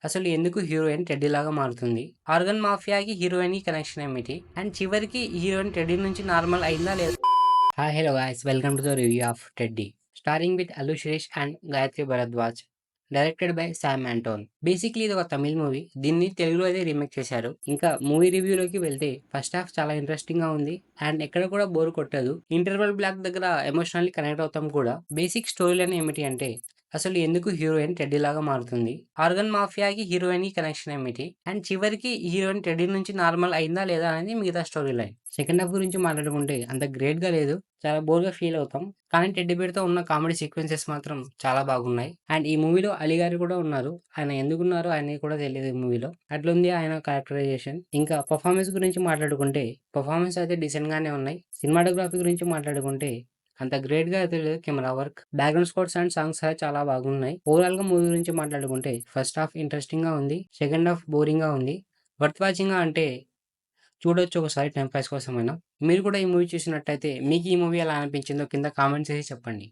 అసలు ఎందుకు హీరోయిన్ టెడ్డీలాగా మారుతుంది? ఆర్గన్ మాఫియాకి హీరోయిన్‌కి కనెక్షన్ ఏమిటి? అండ్ చివరికి హీరోయిన్ టెడ్డీ నుంచి నార్మల్ అయిందా లేదా? Hi hello guys welcome to the review of Teddy. Starring with Allu Sirish and Gayathri Bharadwaj. Directed by Sam Anton. Basically ఇది ఒక తమిళ్ మూవీ. దీన్ని తెలుగులో అయితే రీమేక్ చేశారు. ఇంకా మూవీ రివ్యూలోకి వెళ్తే ఫస్ట్ హాఫ్ చాలా ఇంట్రెస్టింగ్‌గా ఉంది. అండ్ ఎక్కడ కూడా బోర్ కొట్టదు. ఇంటర్వల్ బ్లాక్ దగ్గర ఎమోషనల్లీ కనెక్ట్ అవుతాం కూడా. బేసిక్ స్టోరీ లైన్ ఏమిటి అంటే అసలు ఎందుకు హీరోయిన్ టెడ్డీలాగా మారుతుంది? ఆర్గన్ మాఫియాకి హీరోయిన్‌కి కనెక్షన్ ఏమిటి? అండ్ చివరికి హీరోయిన్ టెడ్డీ నుంచి నార్మల్ అయిందా లేదా అనేది మిగతా స్టోరీ లైన్. సెకండ్ హాఫ్ గురించి మాట్లాడుకుంటే అంత గ్రేట్‌గా లేదు. చాలా బోర్‌గా ఫీల్ అవుతాం. కానీ టెడ్డీ బేర్‌తో ఉన్న కామెడీ సీక్వెన్సెస్ మాత్రం చాలా బాగున్నాయి. అండ్ ఈ మూవీలో అలీ గారు కూడా ఉన్నారు. ఆయన ఎందుకున్నారో ఆయనకి కూడా తెలీదు ఈ మూవీలో. అట్లుంది ఆయన క్యారెక్టరైజేషన్. ఇంకా పెర్ఫార్మన్స్ గురించి మాట్లాడుకుంటే పెర్ఫార్మన్స్ అయితే డీసెంట్‌గానే ఉన్నాయి. సినిమాటోగ్రఫీ గురించి మాట్లాడుకుంటే అంత గ్రేట్‌గా అయితే లేదు. Camera work, background scores and songs అయితే చాలా బాగున్నాయి. ఓవరాల్‌గా మూవీ గురించి మాట్లాడుకుంటే ఫస్ట్ హాఫ్ ఇంట్రెస్టింగ్‌గా ఉంది. సెకండ్ హాఫ్ బోరింగ్‌గా ఉంది. వర్త్ వాచింగా అంటే చూడొచ్చు ఒకసారి టైమ్ పాస్ కోసమైనా. మీరు కూడా ఈ మూవీ చూసినట్టయితే మీకు ఈ మూవీ ఎలా అనిపించిందో కింద కామెంట్స్ చేసి చెప్పండి.